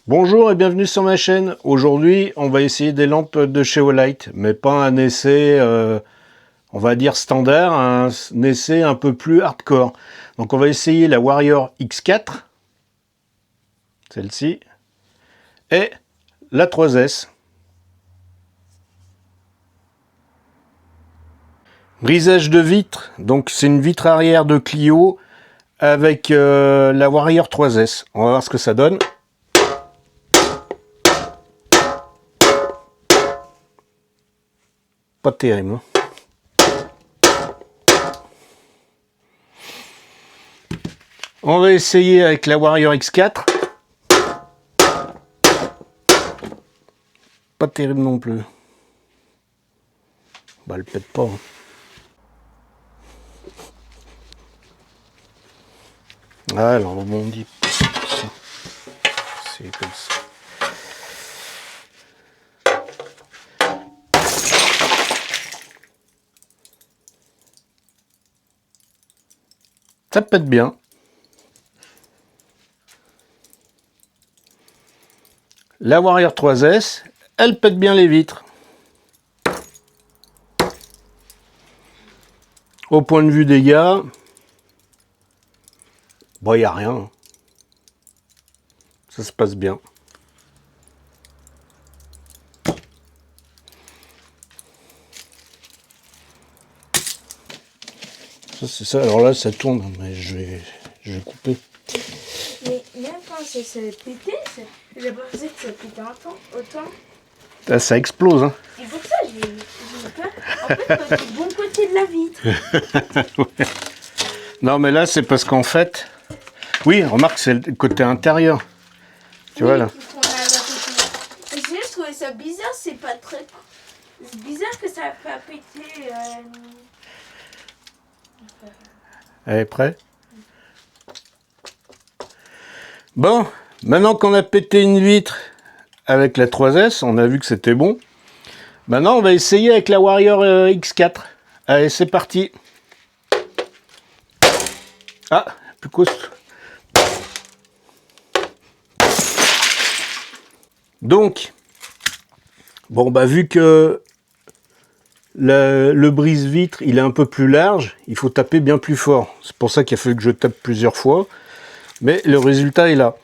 Bonjour et bienvenue sur ma chaîne. Aujourd'hui, on va essayer des lampes de chez Olight, mais pas un essai, on va dire standard, un essai un peu plus hardcore. Donc on va essayer la Warrior X4, celle-ci, et la 3S. Brisage de vitre, donc c'est une vitre arrière de Clio avec la Warrior 3S. On va voir ce que ça donne. Pas terrible, hein. On va essayer avec la Warrior X4. Pas terrible non plus. Bah elle pète pas, hein. Ah, elle rebondit. C'est comme ça. Ça pète bien. La Warrior 3S, elle pète bien les vitres. Au point de vue dégâts, bon, il n'y a rien. Ça se passe bien. Ça, c'est ça. Alors là, ça tourne, mais je vais couper. Mais même quand ça s'est pété, j'ai pas pensé que ça pétait autant. Ah, ça explose, hein. C'est pour ça que j'ai peur. En fait, c'est le bon côté de la vitre. Ouais. Non, mais là, c'est parce qu'en fait... Oui, remarque, c'est le côté intérieur. Tu vois, là. J'ai juste trouvé ça bizarre, c'est pas très... C'est bizarre que ça n'a pas pété. Elle est prête? Bon, maintenant qu'on a pété une vitre avec la 3S, on a vu que c'était bon. Maintenant, on va essayer avec la Warrior X4. Allez, c'est parti. Ah, plus costaud. Donc, bon, bah vu que le brise-vitre, il est un peu plus large, il faut taper bien plus fort. C'est pour ça qu'il a fallu que je tape plusieurs fois. Mais le résultat est là.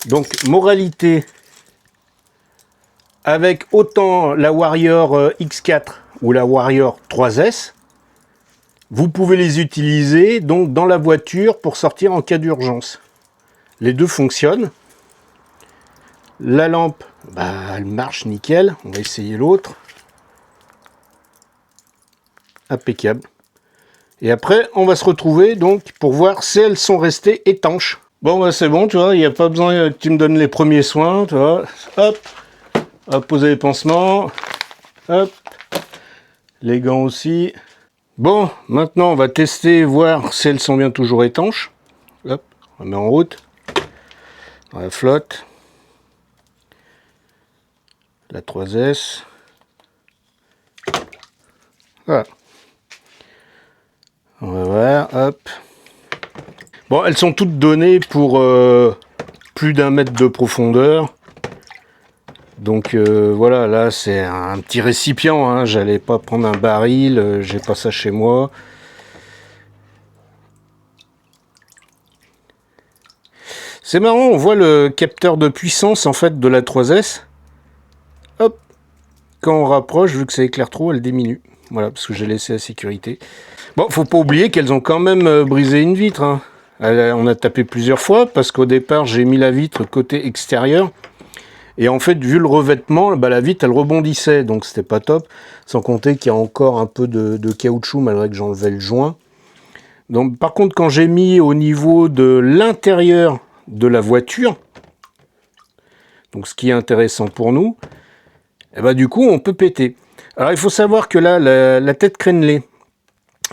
Donc, moralité, avec autant la Warrior X4 ou la Warrior 3S, vous pouvez les utiliser donc dans la voiture pour sortir en cas d'urgence. Les deux fonctionnent. La lampe, bah, elle marche nickel. On va essayer l'autre. Impeccable. Et après, on va se retrouver donc pour voir si elles sont restées étanches. Bon, bah, c'est bon, tu vois, il n'y a pas besoin que tu me donnes les premiers soins, tu vois. Hop, on va poser les pansements. Hop, les gants aussi. Bon, maintenant, on va tester, voir si elles sont bien toujours étanches. Hop, on met en route. Dans la flotte. La 3S. Voilà. On va voir, hop. Bon, elles sont toutes données pour plus d'1 mètre de profondeur. Donc voilà, là c'est un petit récipient, hein. J'allais pas prendre un baril, j'ai pas ça chez moi. C'est marrant, on voit le capteur de puissance en fait de la 3S. Hop, quand on rapproche, vu que ça éclaire trop, elle diminue. Voilà, parce que j'ai laissé la sécurité. Bon, faut pas oublier qu'elles ont quand même brisé une vitre, hein. On a tapé plusieurs fois, parce qu'au départ, j'ai mis la vitre côté extérieur. Et en fait, vu le revêtement, bah, la vitre, elle rebondissait, donc c'était pas top. Sans compter qu'il y a encore un peu de caoutchouc, malgré que j'enlevais le joint. Donc, par contre, quand j'ai mis au niveau de l'intérieur de la voiture, donc ce qui est intéressant pour nous, et bah, du coup, on peut péter. Alors, il faut savoir que là, la tête crénelée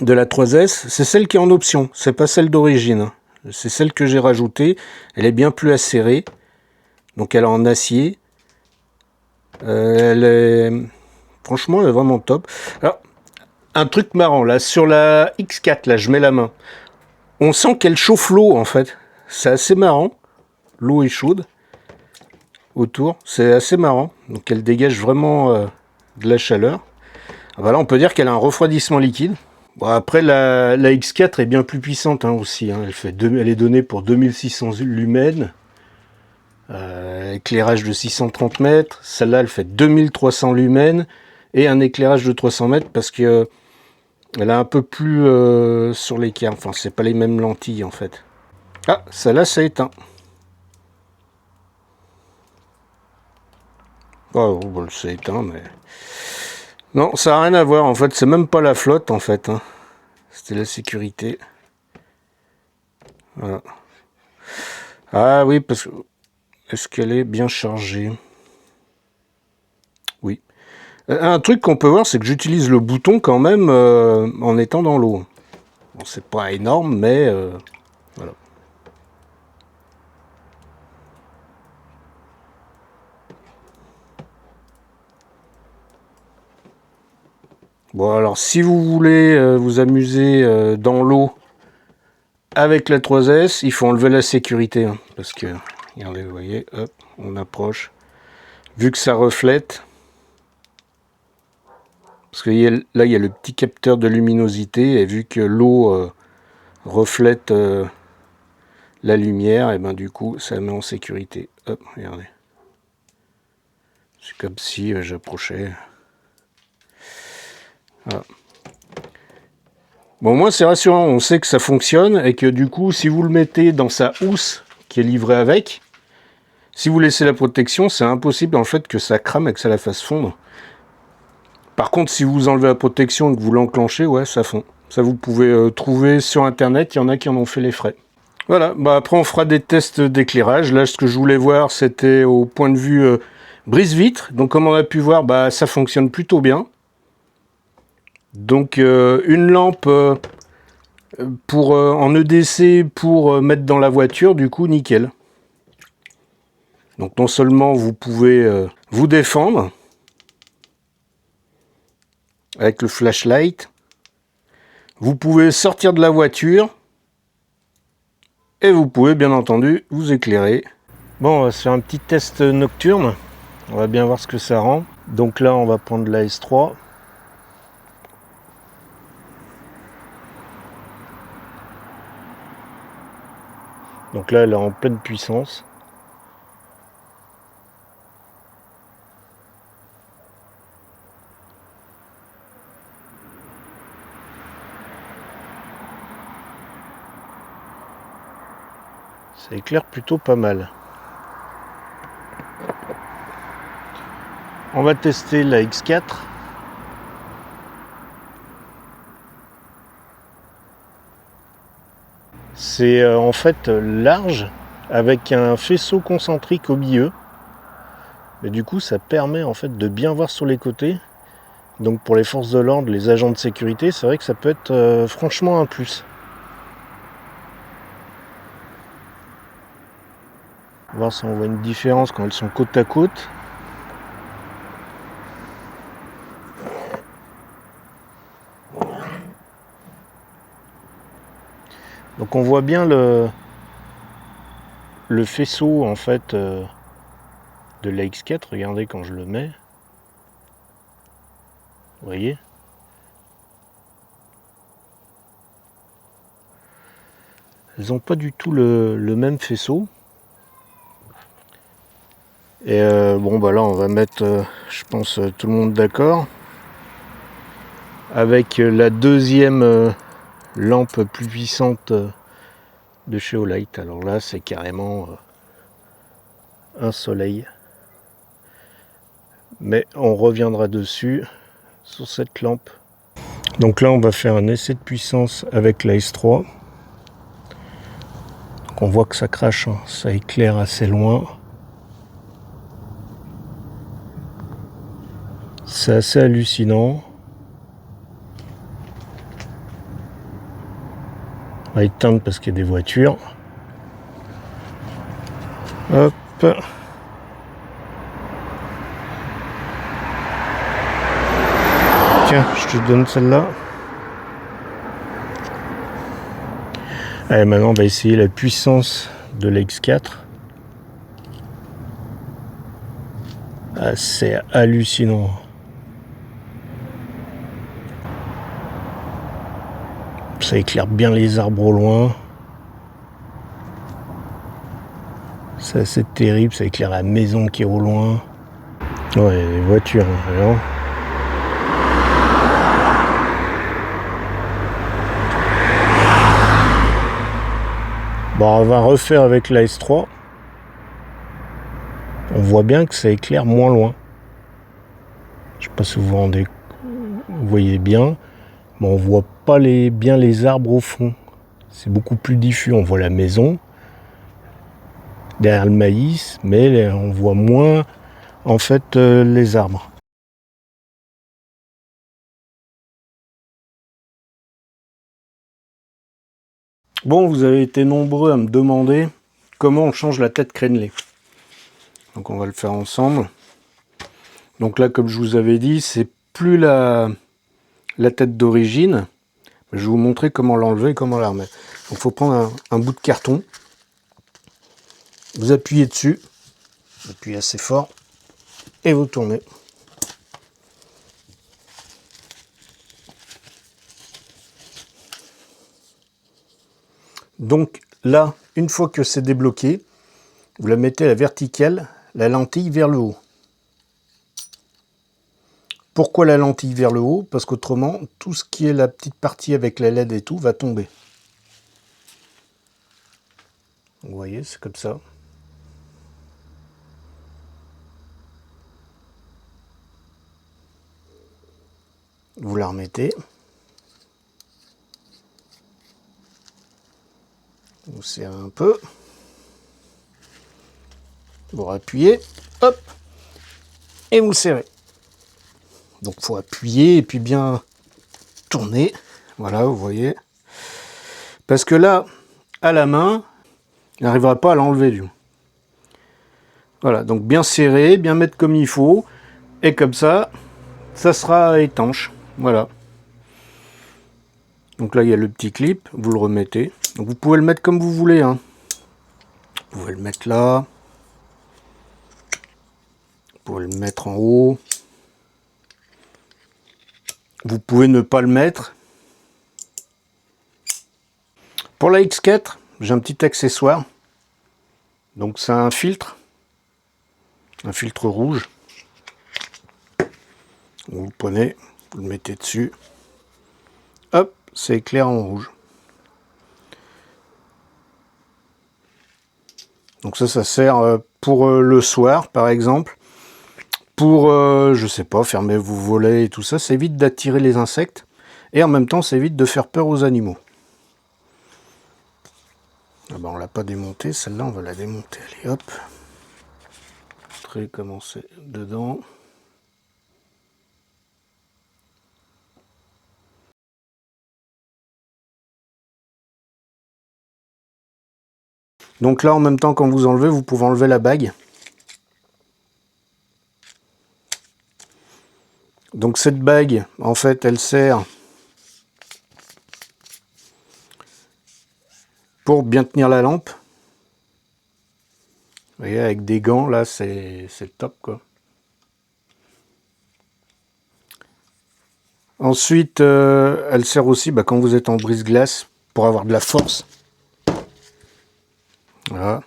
de la 3S, c'est celle qui est en option, c'est pas celle d'origine. C'est celle que j'ai rajoutée, elle est bien plus acérée. Donc elle est en acier. Franchement, elle est vraiment top. Alors, un truc marrant, là, sur la X4, là, je mets la main. On sent qu'elle chauffe l'eau, en fait. C'est assez marrant. L'eau est chaude. autour. C'est assez marrant. Donc elle dégage vraiment de la chaleur. Ah bah là, on peut dire qu'elle a un refroidissement liquide. Bon, après, la X4 est bien plus puissante hein, aussi. Hein. Elle est donnée pour 2600 lumens. Éclairage de 630 mètres. Celle-là, elle fait 2300 lumens. Et un éclairage de 300 mètres parce que elle a un peu plus sur l'écart. Enfin, c'est pas les mêmes lentilles en fait. Ah, celle-là, ça éteint. Oh, bon, c'est éteint, mais... Non, ça n'a rien à voir. En fait, c'est même pas la flotte, en fait. Hein. C'était la sécurité. Voilà. Ah oui, parce que... Est-ce qu'elle est bien chargée? Oui. Un truc qu'on peut voir, c'est que j'utilise le bouton quand même en étant dans l'eau. Bon, c'est pas énorme, mais... voilà. Bon, alors, si vous voulez vous amuser dans l'eau avec la 3S, il faut enlever la sécurité. Hein, parce que, regardez, vous voyez, hop, on approche. Vu que ça reflète, parce que là, il y a le petit capteur de luminosité, et vu que l'eau reflète la lumière, et ben du coup, ça met en sécurité. Hop, regardez. C'est comme si j'approchais. Voilà. Bon, moi, c'est rassurant. On sait que ça fonctionne, et que du coup, si vous le mettez dans sa housse qui est livrée avec, si vous laissez la protection, c'est impossible en fait que ça crame et que ça la fasse fondre. Par contre, si vous enlevez la protection et que vous l'enclenchez, ouais, ça fond. Ça, vous pouvez trouver sur Internet. Il y en a qui en ont fait les frais. Voilà. Bah, après, on fera des tests d'éclairage. Là, ce que je voulais voir, c'était au point de vue brise-vitre. Donc, comme on a pu voir, bah, ça fonctionne plutôt bien. Donc, une lampe en EDC pour mettre dans la voiture, du coup, nickel. Donc, non seulement vous pouvez vous défendre avec le flashlight, vous pouvez sortir de la voiture et vous pouvez bien entendu vous éclairer. Bon, on va se faire un petit test nocturne. On va bien voir ce que ça rend. Donc là, on va prendre la S3. Donc là, elle est en pleine puissance. Ça éclaire plutôt pas mal. On va tester la X4. C'est en fait large avec un faisceau concentrique au milieu. Mais du coup, ça permet en fait de bien voir sur les côtés. Donc pour les forces de l'ordre, les agents de sécurité, c'est vrai que ça peut être franchement un plus. On va voir si on voit une différence quand elles sont côte à côte. Donc on voit bien le faisceau en fait de la X4. Regardez quand je le mets. Vous voyez? Elles n'ont pas du tout le même faisceau. Et bon bah là on va mettre, je pense, tout le monde d'accord. Avec la deuxième lampe plus puissante de chez Olight. Alors là c'est carrément un soleil. Mais on reviendra dessus sur cette lampe. Donc là on va faire un essai de puissance avec la S3. Donc on voit que ça crache, hein. Ça éclaire assez loin. C'est assez hallucinant. On va éteindre parce qu'il y a des voitures. Hop. Tiens, je te donne celle-là. Allez, maintenant on va essayer la puissance de la X4. Ah, c'est hallucinant. Ça éclaire bien les arbres au loin. C'est assez terrible, ça éclaire la maison qui est au loin. Ouais, les voitures, hein, bon, on va refaire avec la S3. On voit bien que ça éclaire moins loin. Je sais pas si vous voyez bien, mais on voit pas bien les arbres au fond. C'est beaucoup plus diffus. On voit la maison derrière le maïs, mais on voit moins en fait les arbres. Bon, vous avez été nombreux à me demander comment on change la tête crénelée. Donc on va le faire ensemble. Donc là, comme je vous avais dit, c'est plus la tête d'origine. Je vais vous montrer comment l'enlever et comment la remettre. Donc il faut prendre un bout de carton. Vous appuyez dessus. Vous appuyez assez fort. Et vous tournez. Donc là, une fois que c'est débloqué, vous la mettez à la verticale, la lentille vers le haut. Pourquoi la lentille vers le haut? Parce qu'autrement, tout ce qui est la petite partie avec la LED et tout va tomber. Vous voyez, c'est comme ça. Vous la remettez. Vous serrez un peu. Vous rappuyez. Hop. Et vous serrez. Donc il faut appuyer et puis bien tourner. Voilà, vous voyez. Parce que là, à la main, il n'arrivera pas à l'enlever du coup. Voilà, donc bien serrer, bien mettre comme il faut. Et comme ça, ça sera étanche. Voilà. Donc là, il y a le petit clip. Vous le remettez. Donc vous pouvez le mettre comme vous voulez. Hein. Vous pouvez le mettre là. Vous pouvez le mettre en haut. Vous pouvez ne pas le mettre. Pour la X4, j'ai un petit accessoire. Donc c'est un filtre rouge. Vous le prenez, vous le mettez dessus. Hop, c'est éclair en rouge. Donc ça sert pour le soir, par exemple. Pour, je sais pas, fermer vos volets et tout ça. Ça évite d'attirer les insectes. Et en même temps, ça évite de faire peur aux animaux. Ah ben, on l'a pas démonté, celle-là on va la démonter. Allez hop. Montrer comment c'est dedans. Donc là en même temps quand vous enlevez, vous pouvez enlever la bague. Donc cette bague, en fait, elle sert pour bien tenir la lampe. Vous voyez, avec des gants, là, c'est top, quoi. Ensuite, elle sert aussi, quand vous êtes en brise-glace, pour avoir de la force. Voilà.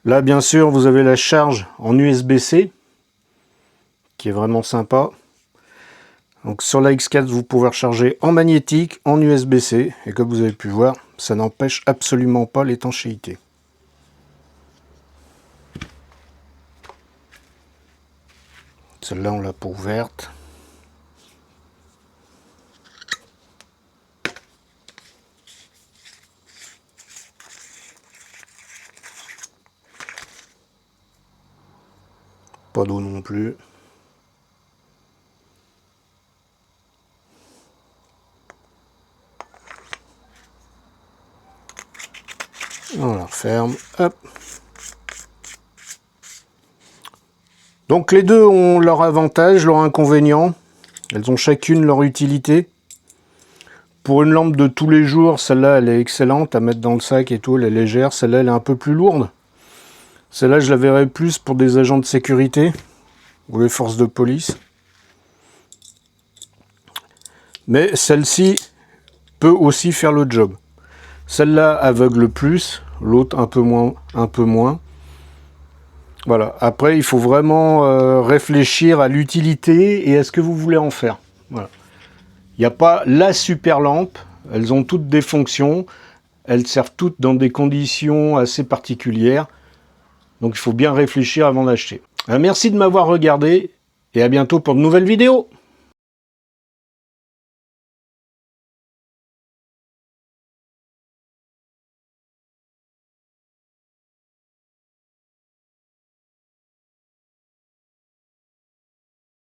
Là, bien sûr, vous avez la charge en USB-C, qui est vraiment sympa. Donc sur la X4, vous pouvez recharger en magnétique, en USB-C, et comme vous avez pu voir, ça n'empêche absolument pas l'étanchéité. Celle-là, on l'a pas ouverte. Pas d'eau non plus. On la referme. Hop. Donc les deux ont leur avantage, leur inconvénient. Elles ont chacune leur utilité. Pour une lampe de tous les jours, celle-là, elle est excellente à mettre dans le sac et tout, elle est légère. Celle-là, elle est un peu plus lourde. Celle-là, je la verrais plus pour des agents de sécurité ou les forces de police. Mais celle-ci peut aussi faire le job. Celle-là aveugle plus, l'autre un peu moins. Voilà. Après, il faut vraiment réfléchir à l'utilité et à ce que vous voulez en faire. Voilà. Il n'y a pas la super lampe. Elles ont toutes des fonctions. Elles servent toutes dans des conditions assez particulières. Donc, il faut bien réfléchir avant d'acheter. Merci de m'avoir regardé et à bientôt pour de nouvelles vidéos.